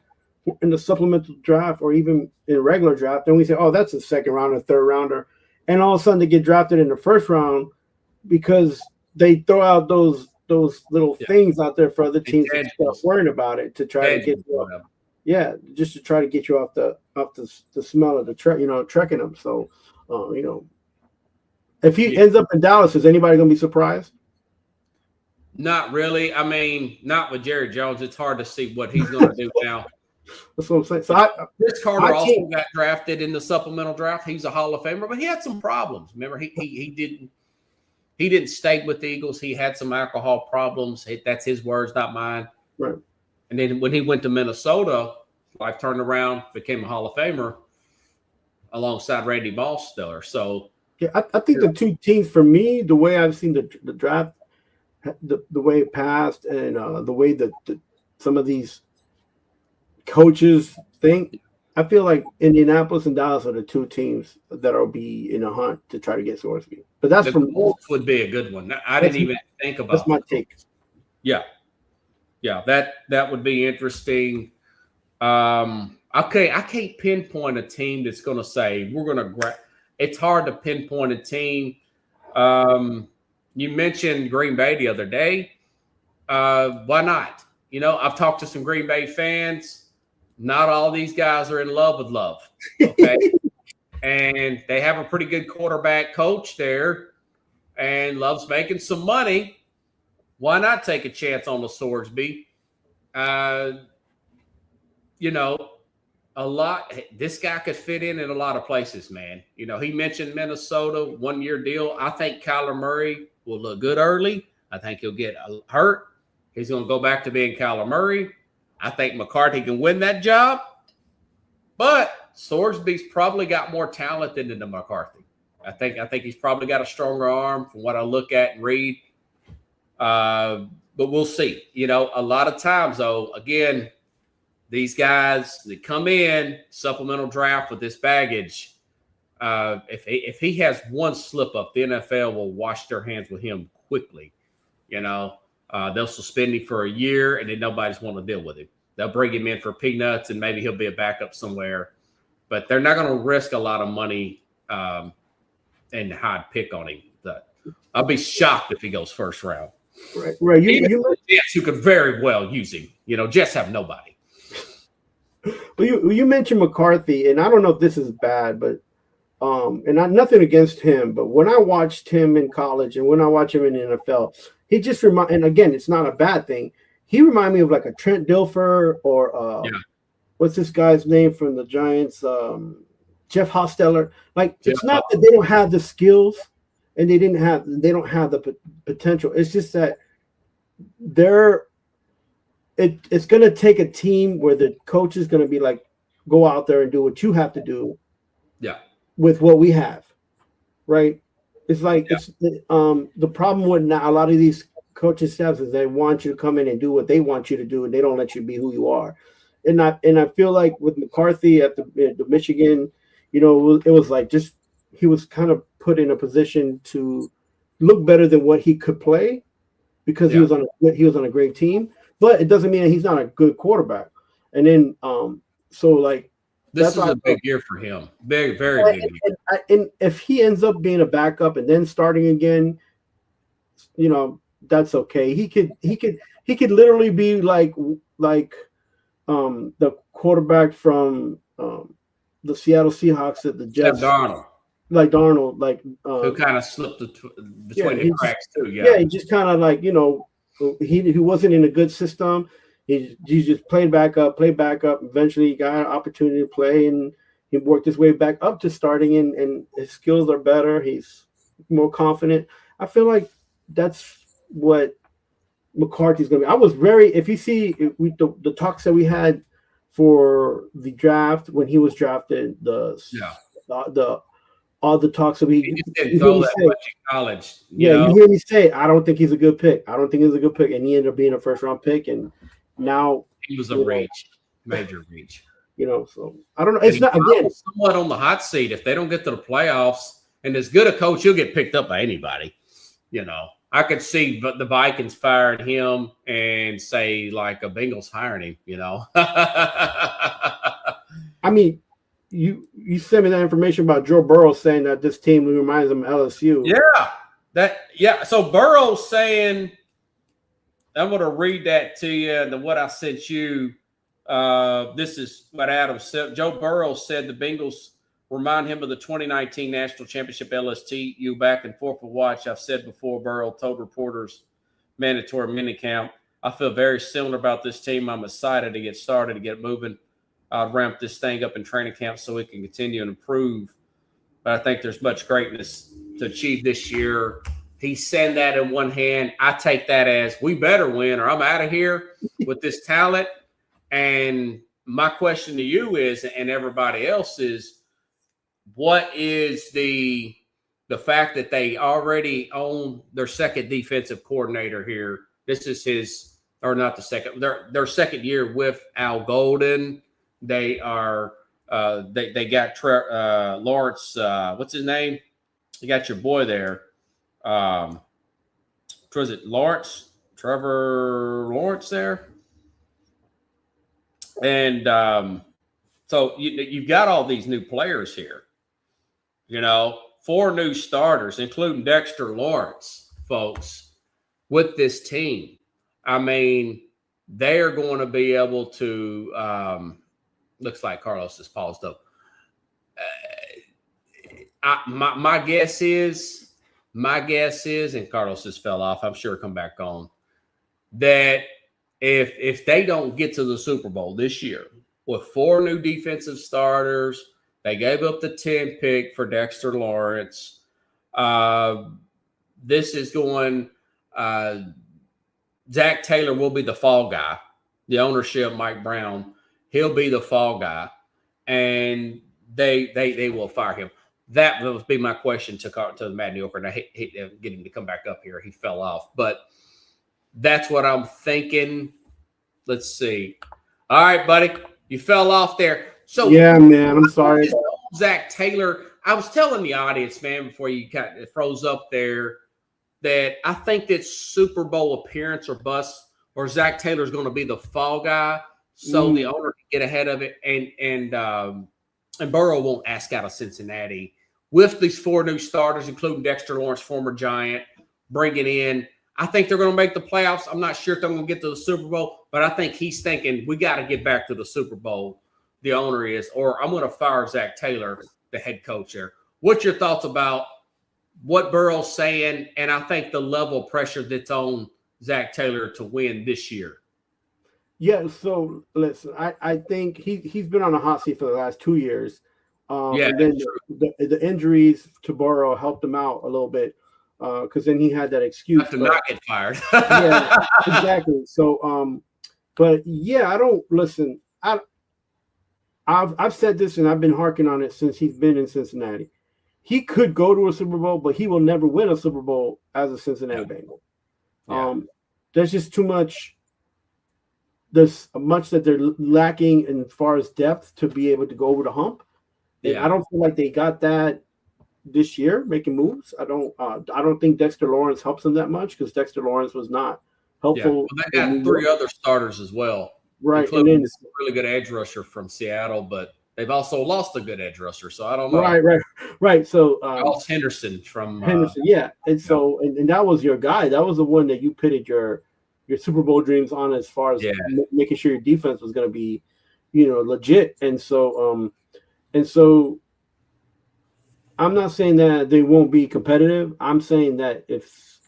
in the supplemental draft or even in regular draft, and we say, oh, that's a second rounder, third rounder. And all of a sudden they get drafted in the first round because they throw out those little things out there for other teams to start worrying about it to try to get you up. Yeah, just to try to get you off the smell of the trekking them. So, if he ends up in Dallas, is anybody going to be surprised? Not really. Not with Jerry Jones. It's hard to see what he's going to do now. That's what I'm saying. So Chris Carter also got drafted in the supplemental draft. He's a Hall of Famer, but he had some problems. Remember, he didn't stay with the Eagles. He had some alcohol problems. That's his words, not mine. Right. And then when he went to Minnesota, life turned around, became a Hall of Famer alongside Randy Moss still. So yeah, I think the two teams for me, the way I've seen the draft, the way it passed, and the way that some of these coaches think, I feel like Indianapolis and Dallas are the two teams that'll be in a hunt to try to get Swordsby. But that's from Colts would be a good one. I didn't even think about. That's my take. Yeah, that would be interesting. Okay, I can't pinpoint a team that's going to say we're going to grab. It's hard to pinpoint a team. You mentioned Green Bay the other day. Why not? I've talked to some Green Bay fans. Not all these guys are in love with love. Okay. and they have a pretty good quarterback coach there and loves making some money. Why not take a chance on the Sorsby? This guy could fit in a lot of places, man. He mentioned Minnesota, 1-year deal. I think Kyler Murray will look good early. I think he'll get hurt. He's going to go back to being Kyler Murray. I think McCarthy can win that job. But Sorsby's probably got more talent than the McCarthy. I think he's probably got a stronger arm from what I look at and read. But we'll see. A lot of times, though, again, these guys that come in supplemental draft with this baggage, if he has one slip up, the NFL will wash their hands with him quickly. They'll suspend him for a year, and then nobody's want to deal with him. They'll bring him in for peanuts, and maybe he'll be a backup somewhere. But they're not going to risk a lot of money and high pick on him. I'll be shocked if he goes first round. Right. You Jets who could very well use him. Jets have nobody. Well, you mentioned McCarthy, and I don't know if this is bad, but and nothing against him, but when I watched him in college and when I watch him in the NFL, he just and again, it's not a bad thing. He reminded me of like a Trent Dilfer or what's this guy's name from the Giants? Jeff Hosteller. Like, it's not that they don't have the skills and they don't have the potential. It's just that it's going to take a team where the coach is going to be like, go out there and do what you have to do. Yeah. With what we have, right? It's like it's the problem with a lot of these coaching staffs is they want you to come in and do what they want you to do, and they don't let you be who you are. And I feel like with McCarthy at the Michigan, it was like just he was kind of put in a position to look better than what he could play because he was on a great team. But it doesn't mean that he's not a good quarterback. And then this is a big year for him. Very, very big year. And if he ends up being a backup and then starting again, that's okay. He could literally be like the quarterback from the Seattle Seahawks at the Jets. Darnold. Like Darnold, who kind of slipped between the cracks too. Yeah, he just kind of he wasn't in a good system. He just played back up. Eventually, he got an opportunity to play, and he worked his way back up to starting, and his skills are better. He's more confident. I feel like that's what McCarthy's going to be. I was if you see the talks that we had for the draft when he was drafted, all the talks that he just didn't go that much in college. You hear me say, I don't think he's a good pick. And he ended up being a first round pick, and now he was a major reach. So I don't know. It's not again somewhat on the hot seat. If they don't get to the playoffs, and as good a coach, he'll get picked up by anybody. I could see the Vikings firing him and say like a Bengals hiring him. I mean, you sent me that information about Joe Burrow saying that this team reminds him of LSU. So Burrow's saying, I'm going to read that to you, and what I sent you. This is what Adam said. Joe Burrow said the Bengals remind him of the 2019 National Championship LSU back and forth with watch. I've said before, Burrow told reporters mandatory minicamp. I feel very similar about this team. I'm excited to get started, to get moving. I'll ramp this thing up in training camp so we can continue and improve. But I think there's much greatness to achieve this year. He's saying that in one hand. I take that as we better win or I'm out of here with this talent. And my question to you is, and everybody else is, what is the fact that they already own their second defensive coordinator here? This is their second year with Al Golden. They are they got Lawrence. What's his name? You got your boy there. Was it Lawrence? Trevor Lawrence there. And so you've got all these new players here. 4 new starters, including Dexter Lawrence, folks, with this team. I mean, they are going to be able to looks like Carlos is paused up. My guess is, and Carlos just fell off. I'm sure he'll come back on. That if they don't get to the Super Bowl this year with 4 new defensive starters, they gave up the 10 pick for Dexter Lawrence. This is going. Zach Taylor will be the fall guy. The ownership, Mike Brown, he'll be the fall guy, and they will fire him. That would be my question to the Mad New Yorker, and I hate to get him to come back up here. He fell off, but that's what I'm thinking. Let's see. All right, buddy, you fell off there. So yeah, man, I'm sorry. Zach Taylor. I was telling the audience, man, before you kind of froze up there, that I think that Super Bowl appearance or bust, or Zach Taylor's going to be the fall guy, so the owner can get ahead of it, and Burrow won't ask out of Cincinnati with these 4 new starters, including Dexter Lawrence, former Giant, bringing in. I think they're going to make the playoffs. I'm not sure if they're going to get to the Super Bowl, but I think he's thinking we got to get back to the Super Bowl. The owner is, or I'm going to fire Zach Taylor, the head coach there. What's your thoughts about what Burrow's saying, and I think the level of pressure that's on Zach Taylor to win this year? Yeah, so listen, I think he's been on a hot seat for the last 2 years. And then the injuries to Burrow helped him out a little bit because then he had that excuse to not get fired. Yeah, exactly. So, but yeah, I don't listen. I've said this and I've been harking on it since he's been in Cincinnati. He could go to a Super Bowl, but he will never win a Super Bowl as a Cincinnati Bengal. There's just too much. There's much that they're lacking as far as depth to be able to go over the hump. And I don't feel like they got that this year making moves. I don't think Dexter Lawrence helps them that much because Dexter Lawrence was not helpful. Well, they got 3 other starters as well, right? Including a really good edge rusher from Seattle, but they've also lost a good edge rusher, so I don't know. Right. So lost Henderson from Henderson, and so and that was your guy. That was the one that you pitted your Super Bowl dreams on as far as making sure your defense was going to be, legit. And so I'm not saying that they won't be competitive. I'm saying that if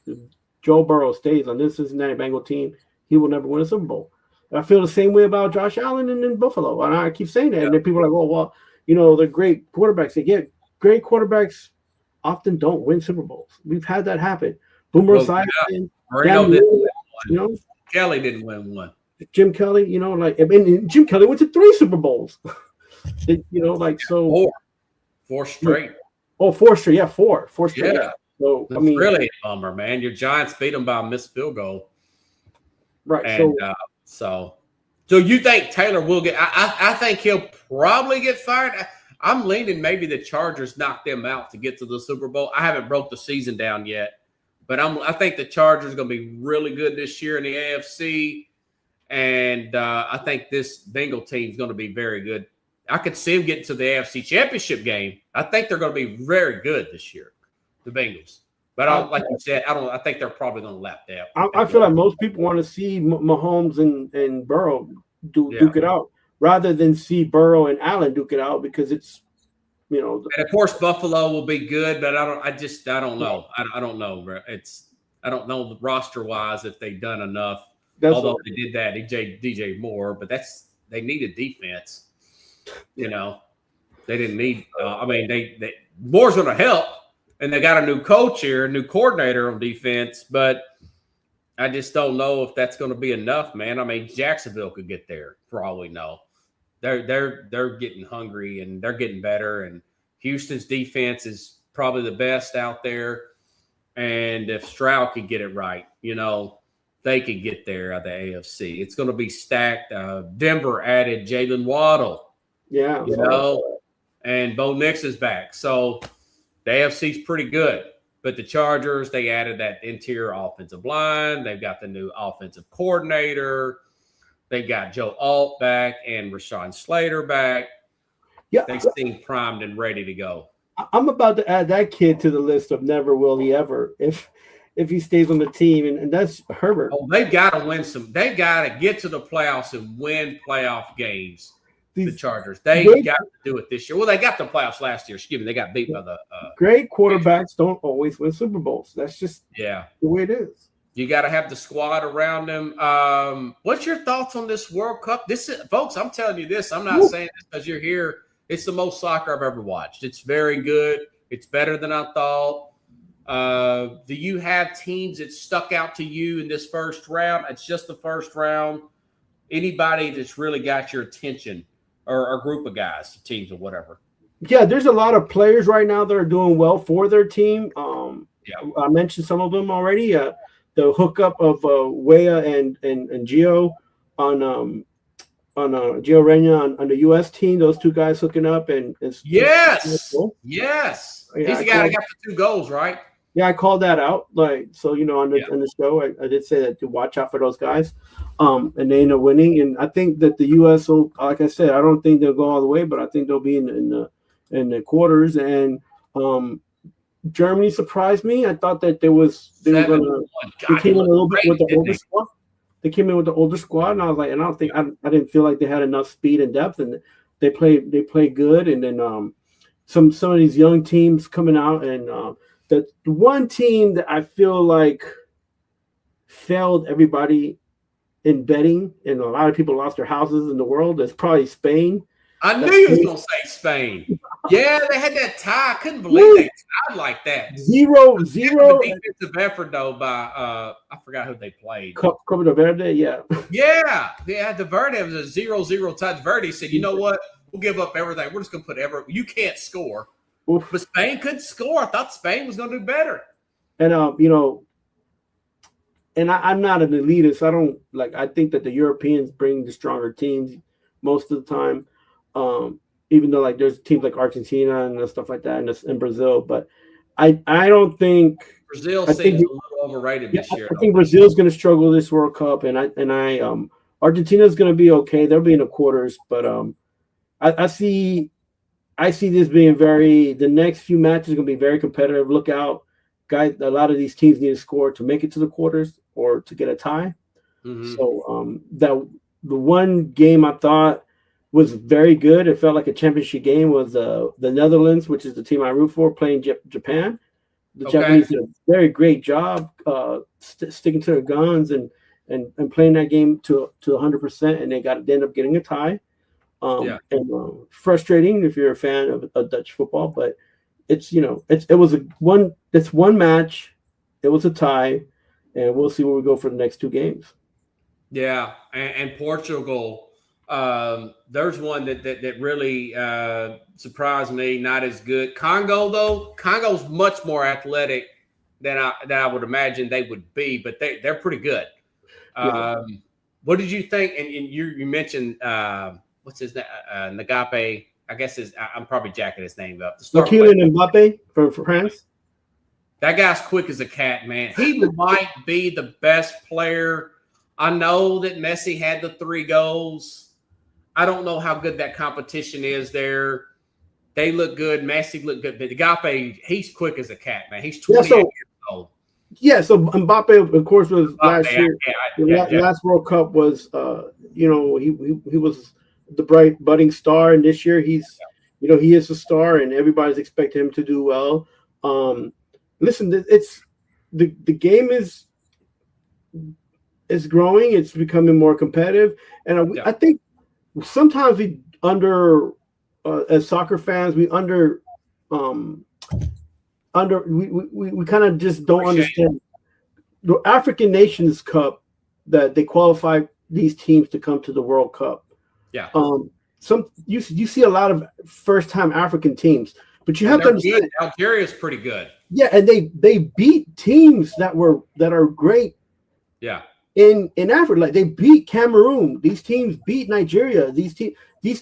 Joe Burrow stays on this Cincinnati Bengal team, he will never win a Super Bowl. I feel the same way about Josh Allen and in Buffalo. And I keep saying that. And then people are like, oh, well, they're great quarterbacks. They get great quarterbacks often don't win Super Bowls. We've had that happen. Boomer Esiason, Kelly didn't win one. Jim Kelly, and Jim Kelly went to 3 Super Bowls. Four straight. Oh, 4 straight. Yeah, 4 straight. Yeah. So it's really a bummer, man. Your Giants beat them by a missed field goal. Right. And, so you think Taylor will get? I think he'll probably get fired. I'm leaning maybe the Chargers knock them out to get to the Super Bowl. I haven't broke the season down yet, but I think the Chargers are going to be really good this year in the AFC, and I think this Bengal team is going to be very good. I could see them getting to the AFC Championship game. I think they're going to be very good this year, the Bengals. But like you said, I think they're probably going to lap that. I feel like most people want to see Mahomes and Burrow duke it out rather than see Burrow and Allen duke it out because it's, And of course, Buffalo will be good, but I don't know. I don't know. I don't know roster wise if they've done enough. Although they did that, DJ Moore, but they needed defense. They didn't need. They Moore's going to help. And they got a new coach here, a new coordinator on defense, but I just don't know if that's going to be enough, man. I mean, Jacksonville could get there for all we know. They're getting hungry and they're getting better. And Houston's defense is probably the best out there. And if Stroud could get it right, they could get there at the AFC. It's going to be stacked. Denver added Jalen Waddle. Yeah. And Bo Nix is back. So the AFC's pretty good, but the Chargers, they added that interior offensive line. They've got the new offensive coordinator. They got Joe Alt back and Rashawn Slater back. Yeah, they seem primed and ready to go. I'm about to add that kid to the list of never will he ever if he stays on the team, and that's Herbert. Oh, they've got to win some. They've got to get to the playoffs and win playoff games The Chargers. They got to do it this year. Well, they got the playoffs last year. Excuse me. They got beat by the great quarterbacks don't always win Super Bowls. That's just the way it is. You got to have the squad around them. What's your thoughts on this World Cup? Folks, I'm telling you this. I'm not saying this because you're here. It's the most soccer I've ever watched. It's very good. It's better than I thought. Do you have teams that stuck out to you in this first round? It's just the first round. Anybody that's really got your attention, or a group of guys, teams, or whatever? Yeah, there's a lot of players right now that are doing well for their team. I mentioned some of them already. The hookup of Weah and Gio on Gio Reyna on the U.S. team. Those two guys hooking up yes. Yeah, He's the guy that got the 2 goals, right? Yeah, I called that out. Like, so on the show, I did say that to watch out for those guys. And they end up winning. And I think that the U.S. will, like I said, I don't think they'll go all the way, but I think they'll be in the quarters. And Germany surprised me. I thought that they were going to. They came in a little bit with the older squad. They came in with the older squad, and I was like, and I didn't feel like they had enough speed and depth, and they played good. And then some of these young teams coming out, and the one team that I feel like failed everybody in betting, and a lot of people lost their houses in the world, is probably Spain. I knew you was going to say Spain. Yeah, they had that tie. I couldn't believe they tied like that. 0-0. Defensive effort, though, by I forgot who they played. Copa de Verde, yeah. Yeah, the Verde was a 0-0 tie. Verde said, you know what? We'll give up everything. We're just going to put you can't score. Oof. But Spain couldn't score. I thought Spain was going to do better. And, and I'm not an elitist. I think that the Europeans bring the stronger teams most of the time. Even though there's teams like Argentina and stuff like that and Brazil, but I don't think Brazil seems a little overrated this year. I think Brazil's going to struggle this World Cup, and Argentina's going to be okay. They'll be in the quarters, but I see this being the next few matches are going to be very competitive. Look out, guys! A lot of these teams need to score to make it to the quarters or to get a tie. Mm-hmm. So the one game I thought was very good. It felt like a championship game. Was the Netherlands, which is the team I root for, playing Japan. The Japanese did a very great job sticking to their guns and playing that game to 100%, and they ended up getting a tie. Frustrating if you're a fan of Dutch football, but it's one match. It was a tie, and we'll see where we go for the next 2 games. Yeah, and Portugal. There's one that really surprised me. Not as good. Congo's much more athletic than I would imagine they would be, but they're pretty good. What did you think? And you mentioned what's his name? Nagape. I guess I'm probably jacking his name up. Kylian Mbappe from France. That guy's quick as a cat, man. He might be the best player. I know that Messi had the 3 goals. I don't know how good that competition is there. They look good. Messi look good. But Agape, he's quick as a cat, man. He's 28 years old. Yeah, so Mbappe, of course, was last year. Last World Cup was, he was the bright budding star, and this year he is a star, and everybody's expecting him to do well. Listen, it's the game is growing. It's becoming more competitive, and I think sometimes we as soccer fans, we we kind of just don't understand the African Nations Cup, that they qualify these teams to come to the World Cup. Yeah. You see a lot of first-time African teams, but you have to understand Algeria's pretty good. Yeah, and they beat teams that are great. Yeah. In Africa, like they beat Cameroon. These teams beat Nigeria. These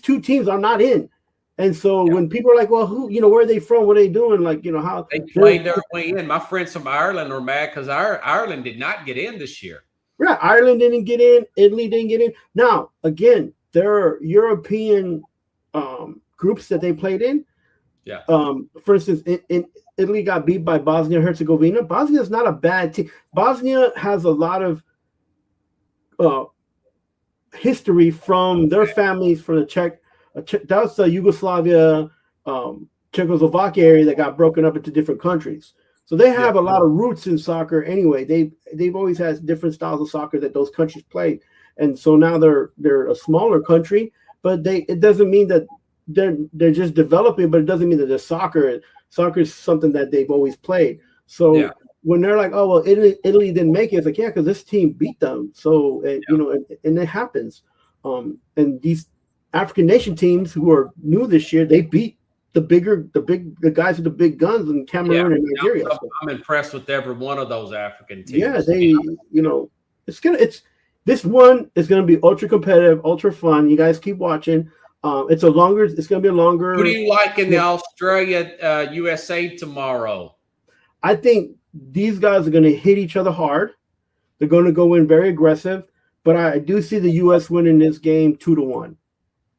2 teams are not in. And so when people are like, well, where are they from? What are they doing? How they played their way in. My friends from Ireland are mad because Ireland did not get in this year. Right. Ireland didn't get in. Italy didn't get in. Now, again, there are European groups that they played in. Yeah. For instance, in Italy got beat by Bosnia and Herzegovina. Bosnia is not a bad team. Bosnia has a lot of history from their families from the Czech that was the Yugoslavia, Czechoslovakia area that got broken up into different countries. So they have a lot of roots in soccer anyway. They've always had different styles of soccer that those countries play, and so now they're a smaller country, but it doesn't mean that they're just developing, but it doesn't mean that they're soccer. Soccer is something that they've always played. So when they're like, oh well, Italy didn't make it, it's like because this team beat them. So and it happens. And these African nation teams who are new this year, they beat the guys with the big guns in Cameroon and Nigeria. I'm impressed with every one of those African teams. Yeah, this one is gonna be ultra competitive, ultra fun. You guys keep watching. It's gonna be a longer. Who do you like in the Australia USA tomorrow? I think these guys are gonna hit each other hard. They're gonna go in very aggressive, but I do see the US winning this game 2-1.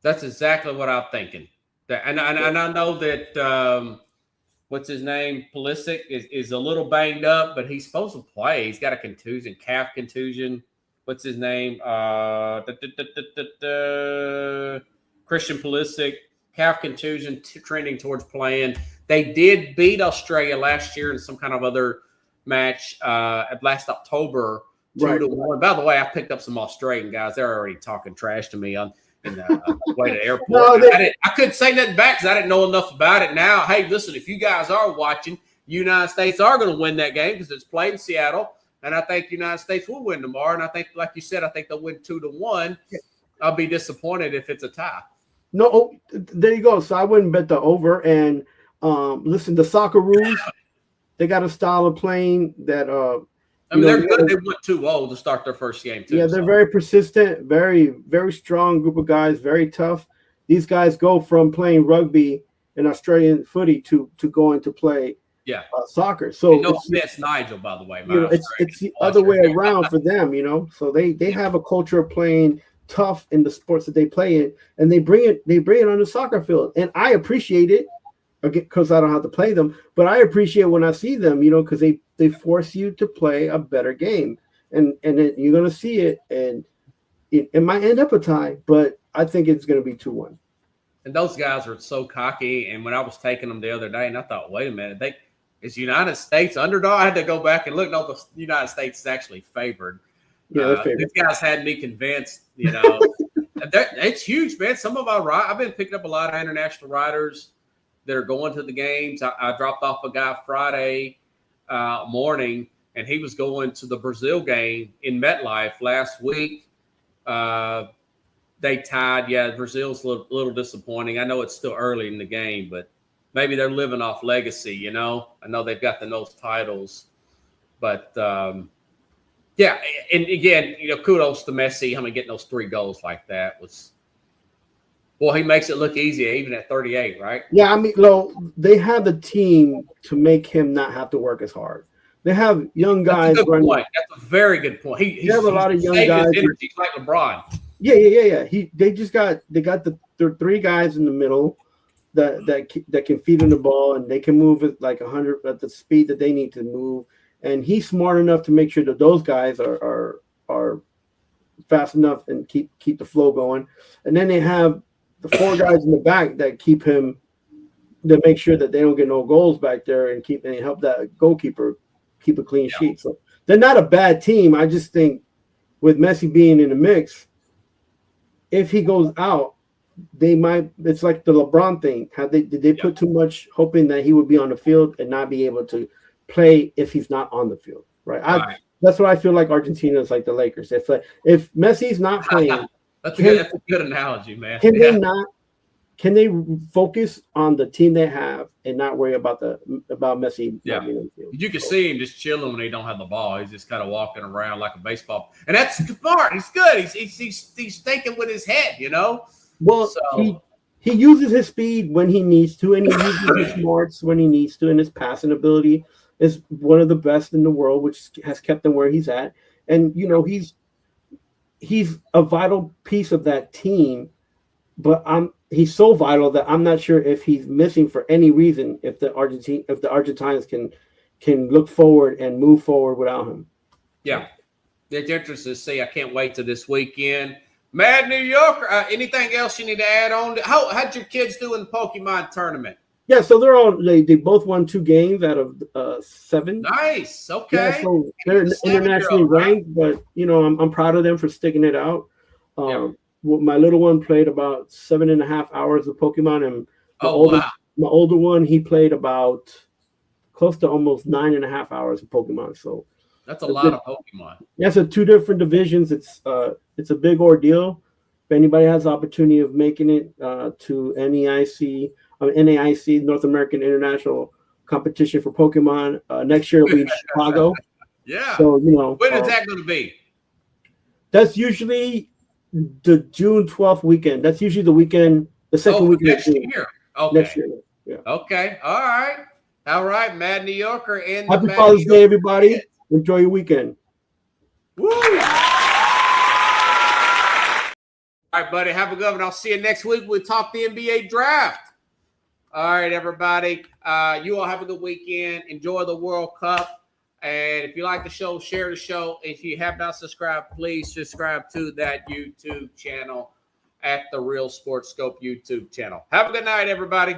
That's exactly what I'm thinking. And I know that what's his name? Pulisic is a little banged up, but he's supposed to play. He's got a contusion, calf contusion. What's his name? Christian Pulisic, calf contusion, trending towards playing. They did beat Australia last year in some kind of other match last October, 2-1. By the way, I picked up some Australian guys. They're already talking trash to me on the way to the airport. I couldn't say nothing back because I didn't know enough about it. Now, hey, listen, if you guys are watching, United States are going to win that game because it's played in Seattle, and I think United States will win tomorrow. And I think, like you said, I think they'll win 2-1. I'll be disappointed if it's a tie. No, there you go. So I wouldn't bet the over. And listen, the soccer rules, they got a style of playing that they're good. They went 2-0 to start their first game too. Yeah, they're very persistent, very, very strong group of guys, very tough. These guys go from playing rugby and Australian footy to going to play soccer. So no offense, Nigel, by the way. It's the other way around for them, So they have a culture of playing tough in the sports that they play in, and they bring it on the soccer field. And I appreciate it because I don't have to play them, but I appreciate when I see them, because they force you to play a better game, and then you're going to see it, and it might end up a tie, but I think it's going to be 2-1. And those guys are so cocky. And when I was taking them the other day, and I thought, wait a minute, is United States underdog? I had to go back and look. No, the United States is actually favored. Yeah, they're favored. These guys had me convinced. It's huge, man. Some of I've been picking up a lot of international riders that are going to the games. I dropped off a guy Friday morning, and he was going to the Brazil game in MetLife last week. They tied. Yeah, Brazil's a little disappointing. I know it's still early in the game, but maybe they're living off legacy, I know they've got the most titles. But, and again, kudos to Messi. Getting those 3 goals like that was – well, he makes it look easy even at 38, right? Yeah, they have the team to make him not have to work as hard. They have young guys. That's a good point. That's a very good point. He have a lot of young guys. Energy like LeBron. Yeah. They got the 3 guys in the middle that can feed him the ball, and they can move it like 100 at the speed that they need to move. And he's smart enough to make sure that those guys are fast enough and keep the flow going. And then they have the 4 guys in the back that keep him, to make sure that they don't get no goals back there and help that goalkeeper keep a clean sheet. So they're not a bad team. I just think with Messi being in the mix, if he goes out, they might. It's like the LeBron thing. Did they put too much hoping that he would be on the field and not be able to play if he's not on the field? Right. That's what I feel like Argentina is like the Lakers. If Messi's not playing. That's a good analogy, man. Can they focus on the team they have and not worry about Messi? Yeah, you can see him just chilling when he don't have the ball. He's just kind of walking around like a baseball, and that's smart. He's good. He's thinking with his head, Well, so. He uses his speed when he needs to, and he uses his smarts when he needs to, and his passing ability is one of the best in the world, which has kept him where he's at. And he's a vital piece of that team, but he's so vital that I'm not sure if he's missing for any reason. If the Argentines can look forward and move forward without him. Yeah, it's interesting to see. I can't wait to this weekend. Mad New Yorker. Anything else you need to add on? How'd your kids do in the Pokemon tournament? Yeah, so they're all they both won 2 games out of 7. Nice. Okay. Yeah, so they're internationally ranked, but I'm proud of them for sticking it out. My little one played about 7.5 hours of Pokemon, and my older one, he played about close to almost 9.5 hours of Pokemon. So that's a lot of Pokemon. Yeah, so 2 different divisions. It's a big ordeal. If anybody has the opportunity of making it to NAIC, North American International Competition for Pokemon, next year it'll be in Chicago. Yeah. So when is that going to be? That's usually the June 12th weekend. That's usually the weekend, the second weekend next year. Okay. Next year. Yeah. Okay. All right. Mad New Yorker and Happy Father's Day, everybody. Enjoy your weekend. Woo! All right, buddy. Have a good one. I'll see you next week. We'll talk the NBA draft. All right, everybody. You all have a good weekend. Enjoy the World Cup. And if you like the show, share the show. If you have not subscribed, please subscribe to that YouTube channel at the Real Sports Scope YouTube channel. Have a good night, everybody.